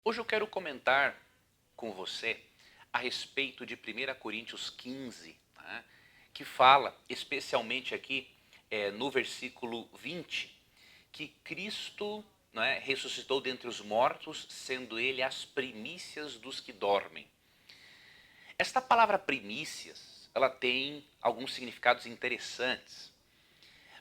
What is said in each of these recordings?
Hoje eu quero comentar com você a respeito de 1 Coríntios 15, né, que fala, especialmente aqui no versículo 20, que Cristo, né, ressuscitou dentre os mortos, sendo ele as primícias dos que dormem. Esta palavra primícias, ela tem alguns significados interessantes,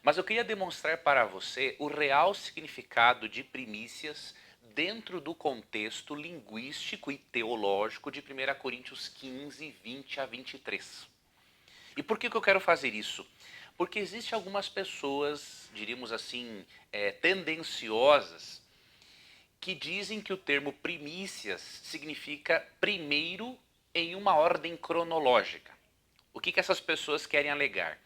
mas eu queria demonstrar para você o real significado de primícias dentro do contexto linguístico e teológico de 1 Coríntios 15, 20 a 23. E por que eu quero fazer isso? Porque existem algumas pessoas, diríamos assim, tendenciosas, que dizem que o termo primícias significa primeiro em uma ordem cronológica. O que essas pessoas querem alegar?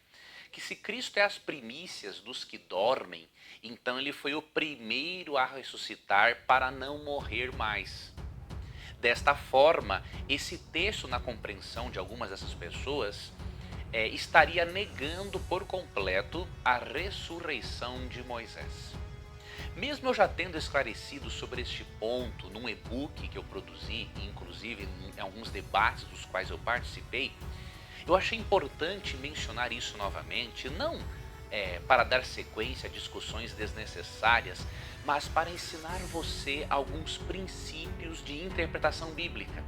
Que se Cristo é as primícias dos que dormem, então ele foi o primeiro a ressuscitar para não morrer mais. Desta forma, esse texto, na compreensão de algumas dessas pessoas, estaria negando por completo a ressurreição de Moisés. Mesmo eu já tendo esclarecido sobre este ponto num e-book que eu produzi, inclusive em alguns debates dos quais eu participei, eu achei importante mencionar isso novamente, não para dar sequência a discussões desnecessárias, mas para ensinar você alguns princípios de interpretação bíblica.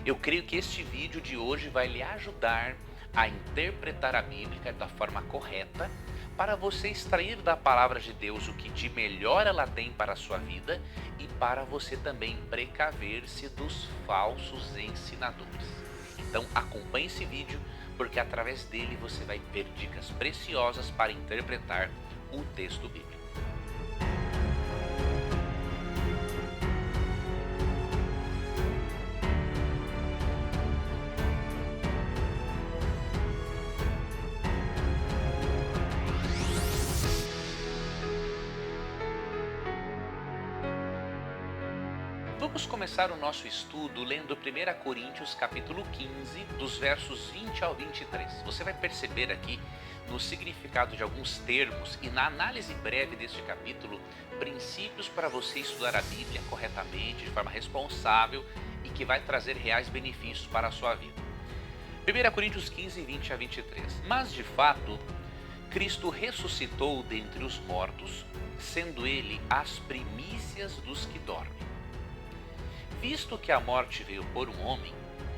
Eu creio que este vídeo de hoje vai lhe ajudar a interpretar a Bíblia da forma correta, para você extrair da palavra de Deus o que de melhor ela tem para a sua vida e para você também precaver-se dos falsos ensinadores. Então acompanhe esse vídeo, porque através dele você vai ter dicas preciosas para interpretar o texto bíblico. Vamos começar o nosso estudo lendo 1 Coríntios capítulo 15, dos versos 20 ao 23. Você vai perceber aqui no significado de alguns termos e na análise breve deste capítulo, princípios para você estudar a Bíblia corretamente, de forma responsável e que vai trazer reais benefícios para a sua vida. 1 Coríntios 15, 20 a 23. Mas de fato, Cristo ressuscitou dentre os mortos, sendo ele as primícias dos que dormem. Visto que a morte veio por um homem,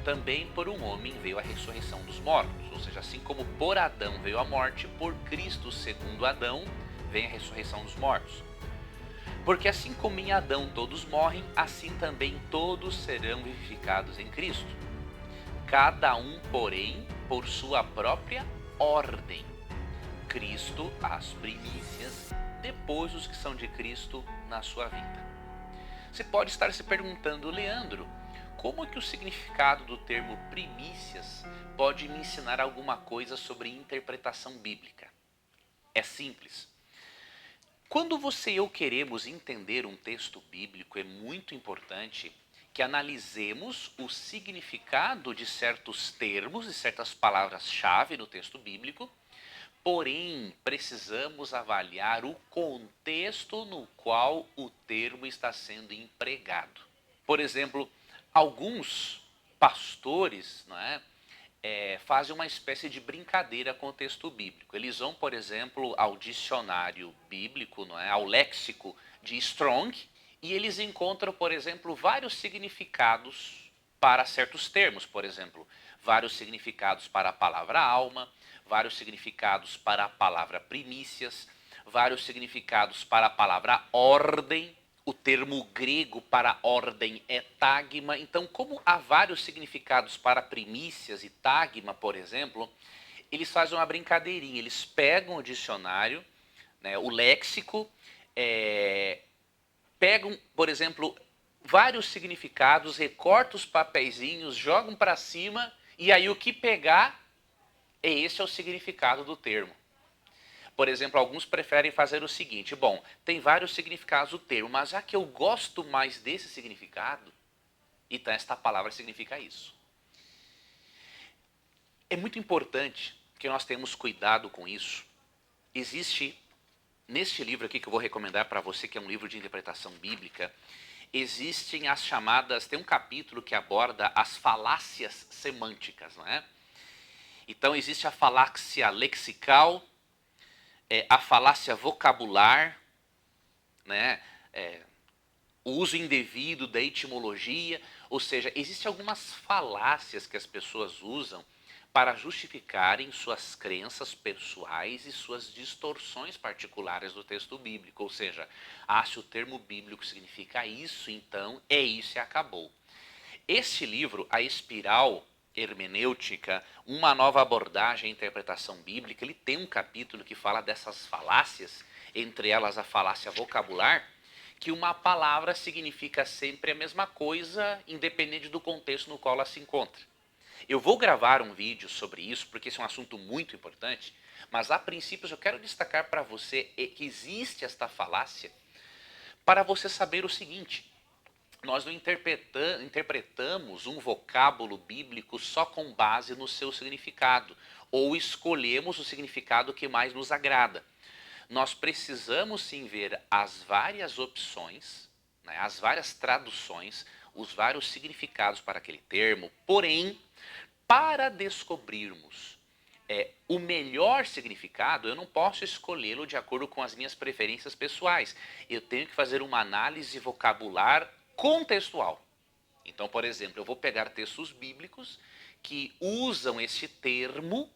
também por um homem veio a ressurreição dos mortos. Ou seja, assim como por Adão veio a morte, por Cristo, segundo Adão, vem a ressurreição dos mortos. Porque assim como em Adão todos morrem, assim também todos serão vivificados em Cristo. Cada um, porém, por sua própria ordem. Cristo, as primícias, depois os que são de Cristo na sua vida. Você pode estar se perguntando, Leandro, como é que o significado do termo primícias pode me ensinar alguma coisa sobre interpretação bíblica? É simples. Quando você e eu queremos entender um texto bíblico, é muito importante que analisemos o significado de certos termos e certas palavras-chave no texto bíblico. Porém, precisamos avaliar o contexto no qual o termo está sendo empregado. Por exemplo, alguns pastores, não é, fazem uma espécie de brincadeira com o texto bíblico. Eles vão, por exemplo, ao dicionário bíblico, não é, ao léxico de Strong, e eles encontram, por exemplo, vários significados para certos termos. Por exemplo, vários significados para a palavra alma, vários significados para a palavra primícias, vários significados para a palavra ordem. O termo grego para ordem é tagma. Então, como há vários significados para primícias e tagma, por exemplo, eles fazem uma brincadeirinha. Eles pegam o dicionário, né, o léxico, pegam, por exemplo, vários significados, recortam os papeizinhos, jogam para cima, e aí o que pegar, esse é o significado do termo. Por exemplo, alguns preferem fazer o seguinte: bom, tem vários significados do termo, mas já que eu gosto mais desse significado, então esta palavra significa isso. É muito importante que nós tenhamos cuidado com isso. Existe, neste livro aqui que eu vou recomendar para você, que é um livro de interpretação bíblica, existem as chamadas, tem um capítulo que aborda as falácias semânticas, não é? Então existe a falácia lexical, a falácia vocabular, né? O uso indevido da etimologia, ou seja, existem algumas falácias que as pessoas usam para justificarem suas crenças pessoais e suas distorções particulares do texto bíblico. Ou seja, se o termo bíblico significa isso, então é isso e acabou. Este livro, A Espiral Hermenêutica, uma nova abordagem à interpretação bíblica, ele tem um capítulo que fala dessas falácias, entre elas a falácia vocabular, que uma palavra significa sempre a mesma coisa, independente do contexto no qual ela se encontra. Eu vou gravar um vídeo sobre isso, porque esse é um assunto muito importante, mas a princípio eu quero destacar para você que existe esta falácia para você saber o seguinte: nós não interpretamos um vocábulo bíblico só com base no seu significado, ou escolhemos o significado que mais nos agrada. Nós precisamos sim ver as várias opções, né, as várias traduções, os vários significados para aquele termo, porém, para descobrirmos o melhor significado, eu não posso escolhê-lo de acordo com as minhas preferências pessoais. Eu tenho que fazer uma análise vocabular contextual. Então, por exemplo, eu vou pegar textos bíblicos que usam esse termo,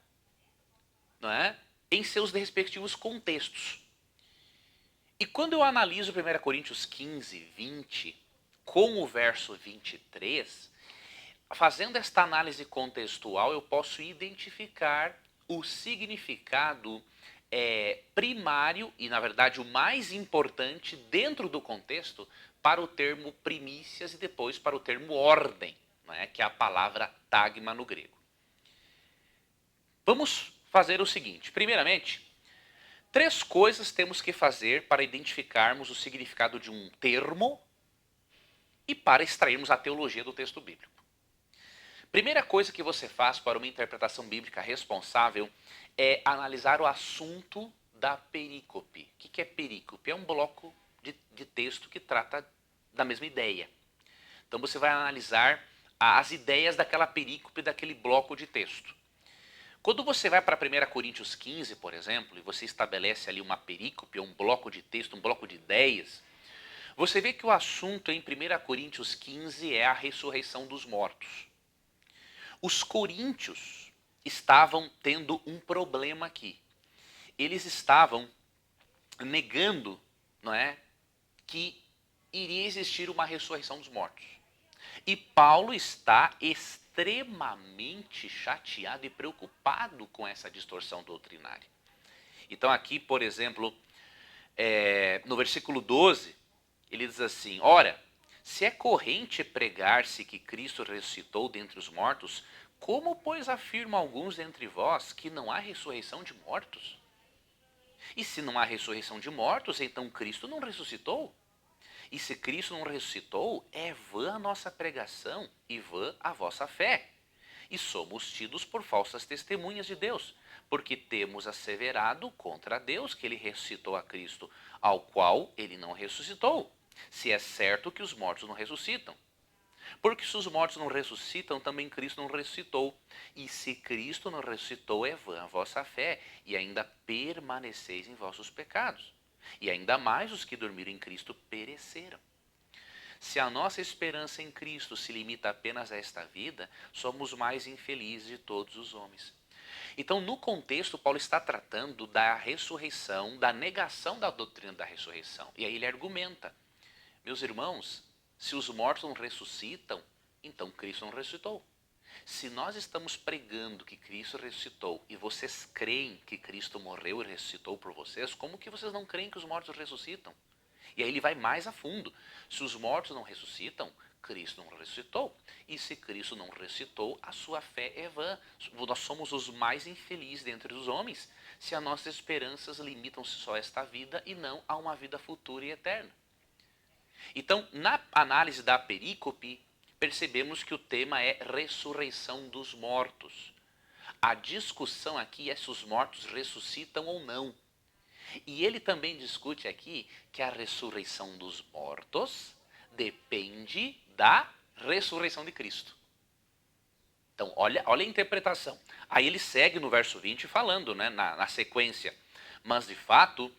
não é, em seus respectivos contextos. E quando eu analiso 1 Coríntios 15, 20, com o verso 23, fazendo esta análise contextual, eu posso identificar o significado primário e, na verdade, o mais importante dentro do contexto para o termo primícias e depois para o termo ordem, né, que é a palavra tagma no grego. Vamos fazer o seguinte. Primeiramente, 3 coisas temos que fazer para identificarmos o significado de um termo e para extrairmos a teologia do texto bíblico. Primeira coisa que você faz para uma interpretação bíblica responsável é analisar o assunto da perícope. O que é perícope? É um bloco de texto que trata da mesma ideia. Então você vai analisar as ideias daquela perícope, daquele bloco de texto. Quando você vai para 1 Coríntios 15, por exemplo, e você estabelece ali uma perícope, um bloco de texto, um bloco de ideias, você vê que o assunto em 1 Coríntios 15 é a ressurreição dos mortos. Os coríntios estavam tendo um problema aqui. Eles estavam negando, não é, que iria existir uma ressurreição dos mortos. E Paulo está extremamente chateado e preocupado com essa distorção doutrinária. Então aqui, por exemplo, no versículo 12, ele diz assim: ora, se é corrente pregar-se que Cristo ressuscitou dentre os mortos, como, pois, afirmam alguns dentre vós que não há ressurreição de mortos? E se não há ressurreição de mortos, então Cristo não ressuscitou? E se Cristo não ressuscitou, é vã a nossa pregação e vã a vossa fé. E somos tidos por falsas testemunhas de Deus, porque temos asseverado contra Deus que ele ressuscitou a Cristo, ao qual ele não ressuscitou, se é certo que os mortos não ressuscitam. Porque se os mortos não ressuscitam, também Cristo não ressuscitou. E se Cristo não ressuscitou, é vã a vossa fé, e ainda permaneceis em vossos pecados. E ainda mais os que dormiram em Cristo pereceram. Se a nossa esperança em Cristo se limita apenas a esta vida, somos mais infelizes de todos os homens. Então, no contexto, Paulo está tratando da ressurreição, da negação da doutrina da ressurreição. E aí ele argumenta: meus irmãos, se os mortos não ressuscitam, então Cristo não ressuscitou. Se nós estamos pregando que Cristo ressuscitou e vocês creem que Cristo morreu e ressuscitou por vocês, como que vocês não creem que os mortos ressuscitam? E aí ele vai mais a fundo. Se os mortos não ressuscitam, Cristo não ressuscitou. E se Cristo não ressuscitou, a sua fé é vã. Nós somos os mais infelizes dentre os homens, se as nossas esperanças limitam-se só a esta vida e não a uma vida futura e eterna. Então, na análise da perícope, percebemos que o tema é ressurreição dos mortos. A discussão aqui é se os mortos ressuscitam ou não. E ele também discute aqui que a ressurreição dos mortos depende da ressurreição de Cristo. Então, olha a interpretação. Aí ele segue no verso 20 falando, né, na sequência. Mas, de fato,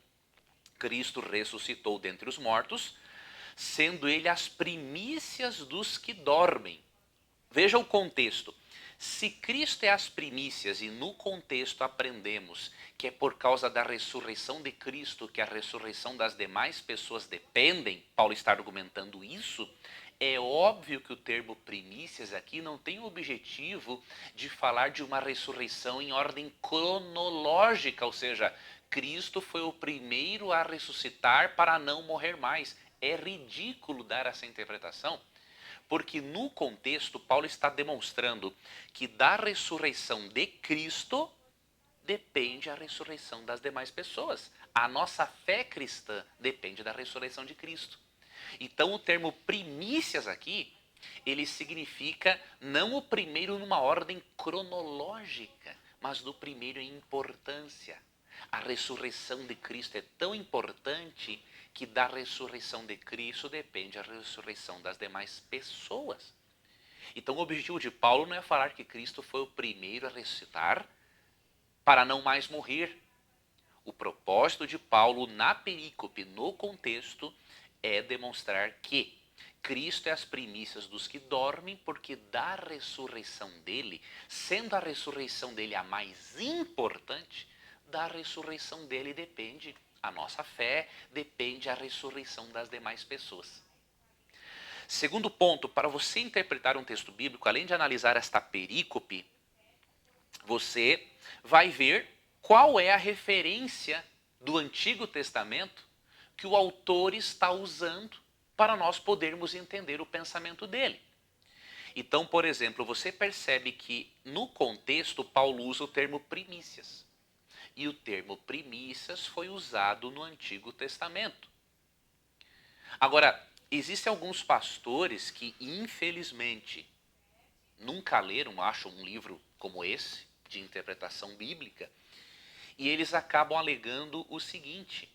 Cristo ressuscitou dentre os mortos, sendo ele as primícias dos que dormem. Veja o contexto. Se Cristo é as primícias e no contexto aprendemos que é por causa da ressurreição de Cristo que a ressurreição das demais pessoas dependem, Paulo está argumentando isso, é óbvio que o termo primícias aqui não tem o objetivo de falar de uma ressurreição em ordem cronológica, ou seja, Cristo foi o primeiro a ressuscitar para não morrer mais. É ridículo dar essa interpretação, porque no contexto Paulo está demonstrando que da ressurreição de Cristo depende a ressurreição das demais pessoas. A nossa fé cristã depende da ressurreição de Cristo. Então o termo primícias aqui, ele significa não o primeiro numa ordem cronológica, mas do primeiro em importância. A ressurreição de Cristo é tão importante que da ressurreição de Cristo depende a ressurreição das demais pessoas. Então o objetivo de Paulo não é falar que Cristo foi o primeiro a ressuscitar para não mais morrer. O propósito de Paulo na perícope, no contexto, é demonstrar que Cristo é as primícias dos que dormem, porque da ressurreição dele, sendo a ressurreição dele a mais importante, da ressurreição dele depende a nossa fé, depende a ressurreição das demais pessoas. Segundo ponto, para você interpretar um texto bíblico, além de analisar esta perícope, você vai ver qual é a referência do Antigo Testamento que o autor está usando para nós podermos entender o pensamento dele. Então, por exemplo, você percebe que no contexto Paulo usa o termo primícias. E o termo primícias foi usado no Antigo Testamento. Agora, existem alguns pastores que, infelizmente, nunca leram, acho, um livro como esse, de interpretação bíblica, e eles acabam alegando o seguinte,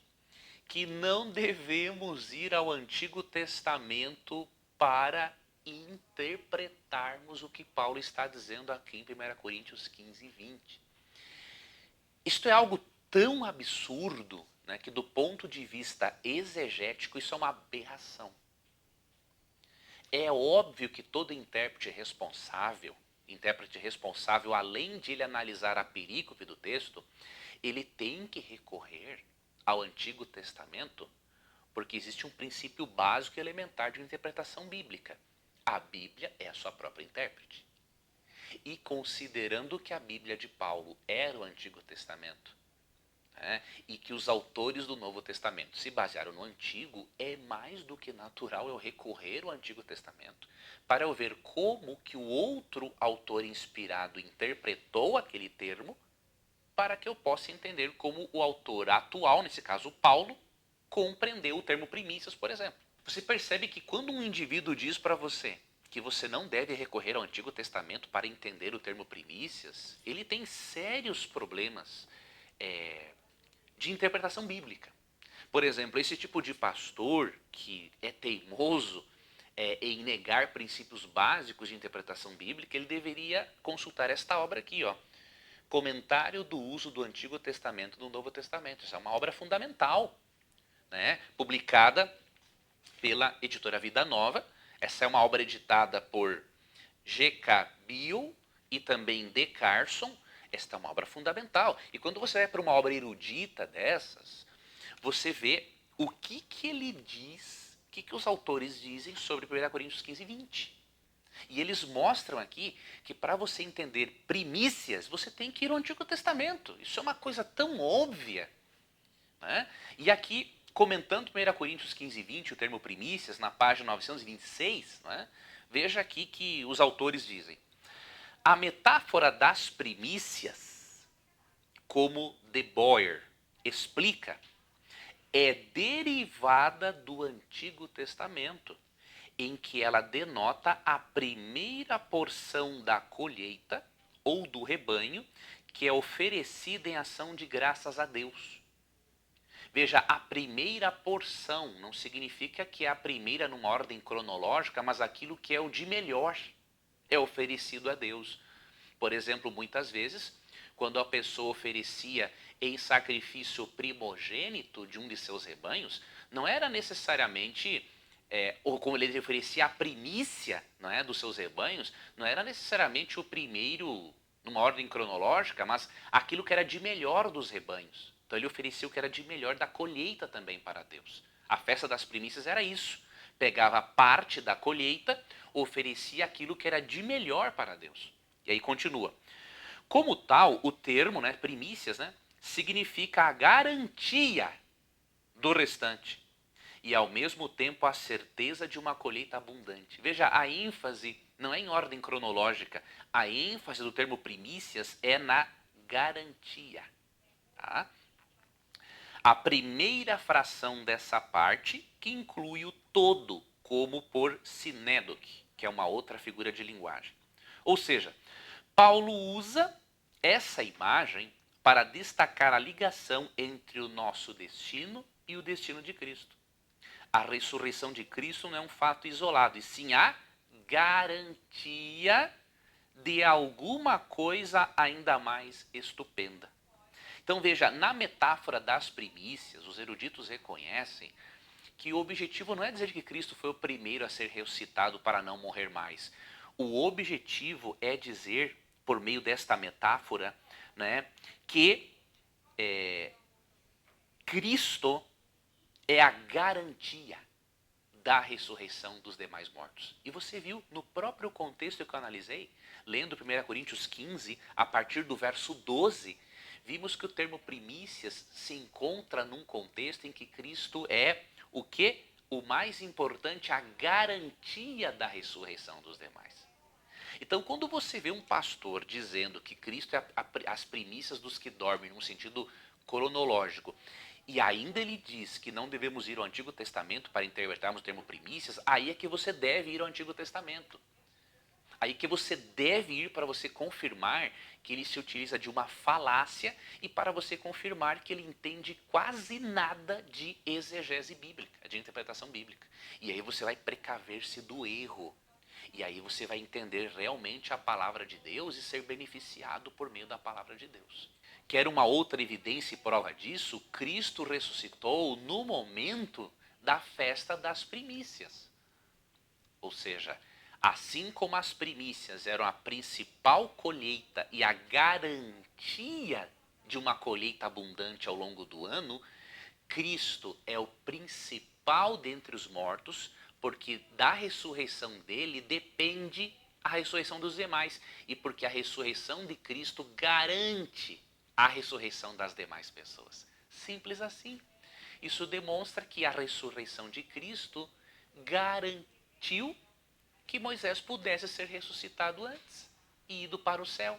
que não devemos ir ao Antigo Testamento para interpretarmos o que Paulo está dizendo aqui em 1 Coríntios 15 e 20. Isto é algo tão absurdo, né, que do ponto de vista exegético isso é uma aberração. É óbvio que todo intérprete responsável, além de ele analisar a perícope do texto, ele tem que recorrer ao Antigo Testamento, porque existe um princípio básico e elementar de interpretação bíblica. A Bíblia é a sua própria intérprete. E considerando que a Bíblia de Paulo era o Antigo Testamento, né, e que os autores do Novo Testamento se basearam no Antigo, é mais do que natural eu recorrer ao Antigo Testamento para eu ver como que o outro autor inspirado interpretou aquele termo, para que eu possa entender como o autor atual, nesse caso Paulo, compreendeu o termo primícias, por exemplo. Você percebe que quando um indivíduo diz para você que você não deve recorrer ao Antigo Testamento para entender o termo primícias, ele tem sérios problemas de interpretação bíblica. Por exemplo, esse tipo de pastor que é teimoso em negar princípios básicos de interpretação bíblica, ele deveria consultar esta obra aqui, ó. Comentário do uso do Antigo Testamento no Novo Testamento. Isso é uma obra fundamental, né? Publicada pela editora Vida Nova. Essa é uma obra editada por G.K. Beale e também D. Carson. Esta é uma obra fundamental. E quando você vai para uma obra erudita dessas, você vê o que ele diz, o que os autores dizem sobre 1 Coríntios 15 e 20. E eles mostram aqui que para você entender primícias, você tem que ir ao Antigo Testamento. Isso é uma coisa tão óbvia, né? E aqui, comentando 1 Coríntios 15 e 20, o termo primícias, na página 926, né? Veja aqui que os autores dizem: a metáfora das primícias, como De Boer explica, é derivada do Antigo Testamento, em que ela denota a primeira porção da colheita ou do rebanho que é oferecida em ação de graças a Deus. Veja, a primeira porção não significa que é a primeira numa ordem cronológica, mas aquilo que é o de melhor é oferecido a Deus. Por exemplo, muitas vezes, quando a pessoa oferecia em sacrifício primogênito de um de seus rebanhos, não era necessariamente, ou como ele oferecia a primícia, não é, dos seus rebanhos, não era necessariamente o primeiro numa ordem cronológica, mas aquilo que era de melhor dos rebanhos. Então ele oferecia o que era de melhor da colheita também para Deus. A festa das primícias era isso. Pegava parte da colheita, oferecia aquilo que era de melhor para Deus. E aí continua. Como tal, o termo, né, primícias, né, significa a garantia do restante e ao mesmo tempo a certeza de uma colheita abundante. Veja, a ênfase não é em ordem cronológica. A ênfase do termo primícias é na garantia. Tá? A primeira fração dessa parte, que inclui o todo, como por sinédoque, que é uma outra figura de linguagem. Ou seja, Paulo usa essa imagem para destacar a ligação entre o nosso destino e o destino de Cristo. A ressurreição de Cristo não é um fato isolado, e sim a garantia de alguma coisa ainda mais estupenda. Então veja, na metáfora das primícias, os eruditos reconhecem que o objetivo não é dizer que Cristo foi o primeiro a ser ressuscitado para não morrer mais. O objetivo é dizer, por meio desta metáfora, né, que Cristo é a garantia da ressurreição dos demais mortos. E você viu no próprio contexto que eu analisei, lendo 1 Coríntios 15, a partir do verso 12, vimos que o termo primícias se encontra num contexto em que Cristo é o quê? O mais importante, a garantia da ressurreição dos demais. Então, quando você vê um pastor dizendo que Cristo é as primícias dos que dormem, num sentido cronológico, e ainda ele diz que não devemos ir ao Antigo Testamento para interpretarmos o termo primícias, aí é que você deve ir ao Antigo Testamento. Aí que você deve ir para você confirmar que ele se utiliza de uma falácia e para você confirmar que ele entende quase nada de exegese bíblica, de interpretação bíblica. E aí você vai precaver-se do erro. E aí você vai entender realmente a palavra de Deus e ser beneficiado por meio da palavra de Deus. Quer uma outra evidência e prova disso? Cristo ressuscitou no momento da festa das primícias. Ou seja, assim como as primícias eram a principal colheita e a garantia de uma colheita abundante ao longo do ano, Cristo é o principal dentre os mortos, porque da ressurreição dele depende a ressurreição dos demais, e porque a ressurreição de Cristo garante a ressurreição das demais pessoas. Simples assim. Isso demonstra que a ressurreição de Cristo garantiu que Moisés pudesse ser ressuscitado antes e ido para o céu.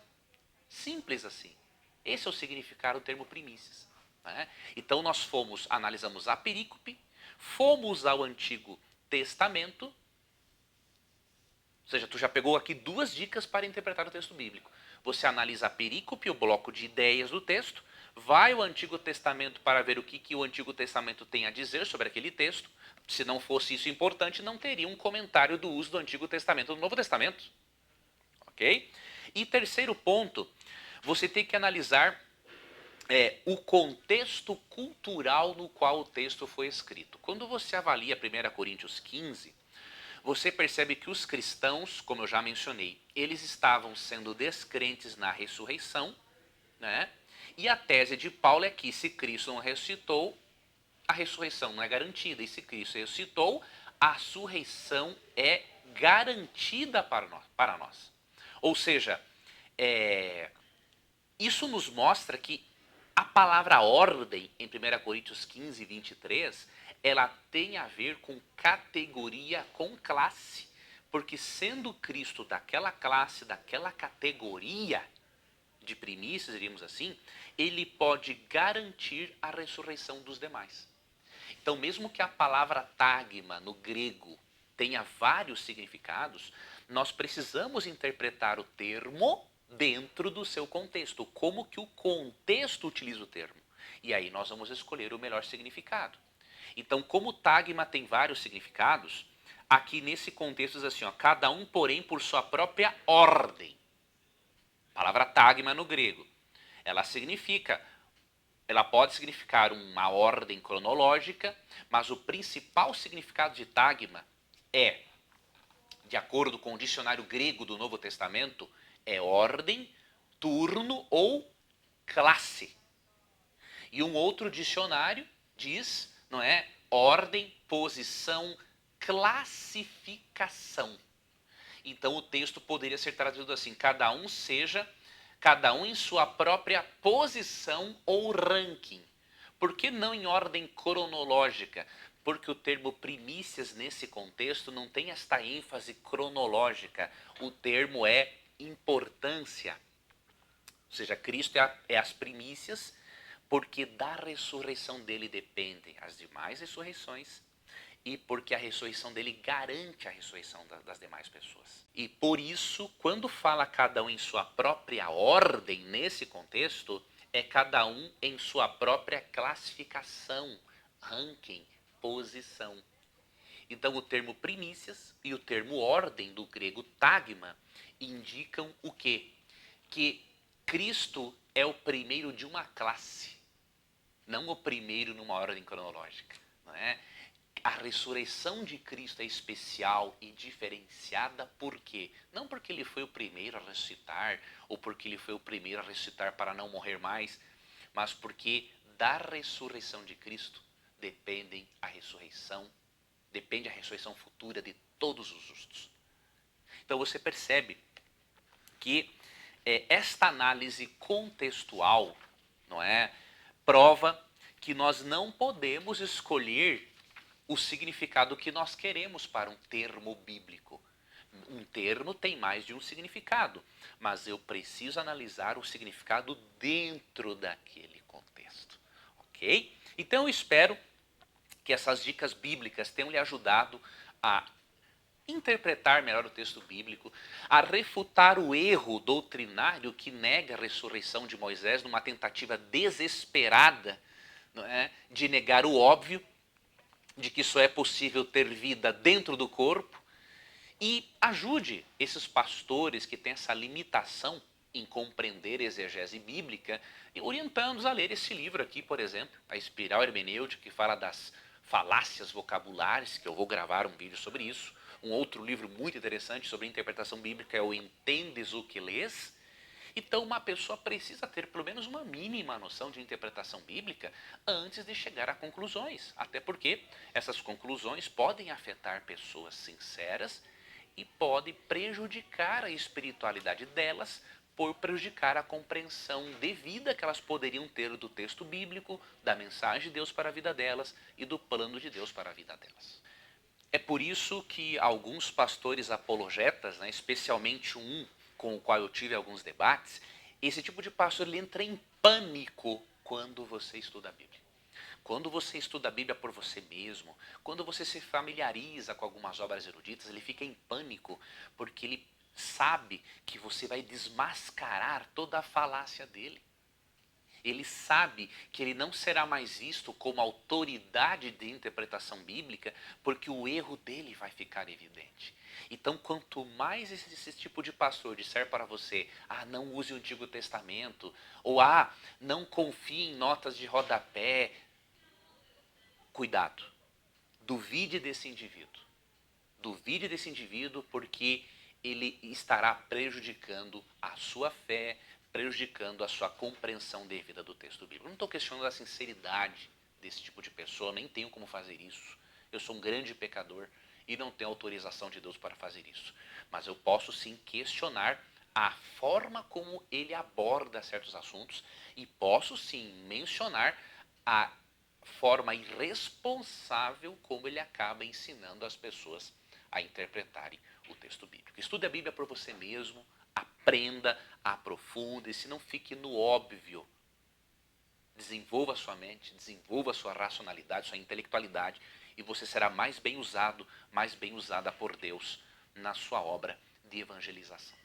Simples assim. Esse é o significado do termo primícias. Né? Então nós analisamos a perícope, fomos ao Antigo Testamento, ou seja, tu já pegou aqui duas dicas para interpretar o texto bíblico. Você analisa a perícope, o bloco de ideias do texto, vai ao Antigo Testamento para ver o que o Antigo Testamento tem a dizer sobre aquele texto. Se não fosse isso importante, não teria um comentário do uso do Antigo Testamento no Novo Testamento. Ok? E terceiro ponto, você tem que analisar o contexto cultural no qual o texto foi escrito. Quando você avalia 1 Coríntios 15, você percebe que os cristãos, como eu já mencionei, eles estavam sendo descrentes na ressurreição, né? E a tese de Paulo é que se Cristo não ressuscitou, a ressurreição não é garantida. E se Cristo ressuscitou, a ressurreição é garantida para nós. Ou seja, isso nos mostra que a palavra ordem, em 1 Coríntios 15, 23, ela tem a ver com categoria, com classe. Porque sendo Cristo daquela classe, daquela categoria de primícias, diríamos assim, ele pode garantir a ressurreição dos demais. Então, mesmo que a palavra tagma, no grego, tenha vários significados, nós precisamos interpretar o termo dentro do seu contexto. Como que o contexto utiliza o termo. E aí nós vamos escolher o melhor significado. Então, como tagma tem vários significados, aqui nesse contexto diz assim, ó, cada um, porém, por sua própria ordem. A palavra tagma no grego. Ela pode significar uma ordem cronológica, mas o principal significado de tagma é, de acordo com o dicionário grego do Novo Testamento, é ordem, turno ou classe. E um outro dicionário diz, não é, ordem, posição, classificação. Então o texto poderia ser traduzido assim, cada um em sua própria posição ou ranking. Por que não em ordem cronológica? Porque o termo primícias nesse contexto não tem esta ênfase cronológica. O termo é importância. Ou seja, Cristo é as primícias, porque da ressurreição dele dependem as demais ressurreições e porque a ressurreição dele garante a ressurreição das demais pessoas. E por isso, quando fala cada um em sua própria ordem, nesse contexto, é cada um em sua própria classificação, ranking, posição. Então o termo primícias e o termo ordem do grego tagma indicam o quê? Que Cristo é o primeiro de uma classe, não o primeiro numa ordem cronológica, não é? A ressurreição de Cristo é especial e diferenciada por quê? Não porque ele foi o primeiro a ressuscitar, ou porque ele foi o primeiro a ressuscitar para não morrer mais, mas porque da ressurreição de Cristo depende a ressurreição futura de todos os justos. Então você percebe que esta análise contextual, não é, prova que nós não podemos escolher o significado que nós queremos para um termo bíblico. Um termo tem mais de um significado, mas eu preciso analisar o significado dentro daquele contexto, ok? Então eu espero que essas dicas bíblicas tenham lhe ajudado a interpretar melhor o texto bíblico, a refutar o erro doutrinário que nega a ressurreição de Moisés numa tentativa desesperada, não é, de negar o óbvio, de que só é possível ter vida dentro do corpo, e ajude esses pastores que têm essa limitação em compreender a exegese bíblica, orientando-os a ler esse livro aqui, por exemplo, A Espiral Hermenêutica, que fala das falácias vocabulares, que eu vou gravar um vídeo sobre isso. Um outro livro muito interessante sobre interpretação bíblica é o Entendes o que Lês. Então uma pessoa precisa ter pelo menos uma mínima noção de interpretação bíblica antes de chegar a conclusões. Até porque essas conclusões podem afetar pessoas sinceras e podem prejudicar a espiritualidade delas por prejudicar a compreensão devida que elas poderiam ter do texto bíblico, da mensagem de Deus para a vida delas e do plano de Deus para a vida delas. É por isso que alguns pastores apologetas, né, especialmente um com o qual eu tive alguns debates, esse tipo de pastor ele entra em pânico quando você estuda a Bíblia. Quando você estuda a Bíblia por você mesmo, quando você se familiariza com algumas obras eruditas, ele fica em pânico porque ele sabe que você vai desmascarar toda a falácia dele. Ele sabe que ele não será mais visto como autoridade de interpretação bíblica, porque o erro dele vai ficar evidente. Então, quanto mais esse tipo de pastor disser para você, não use o Antigo Testamento, ou não confie em notas de rodapé, cuidado, duvide desse indivíduo. Duvide desse indivíduo porque ele estará prejudicando a sua fé, prejudicando a sua compreensão devida do texto bíblico. Eu não estou questionando a sinceridade desse tipo de pessoa, nem tenho como fazer isso. Eu sou um grande pecador e não tenho autorização de Deus para fazer isso. Mas eu posso sim questionar a forma como ele aborda certos assuntos e posso sim mencionar a forma irresponsável como ele acaba ensinando as pessoas a interpretarem o texto bíblico. Estude a Bíblia por você mesmo, aprenda, aprofunde-se, não fique no óbvio. Desenvolva a sua mente, desenvolva a sua racionalidade, sua intelectualidade, e você será mais bem usado, mais bem usada por Deus na sua obra de evangelização.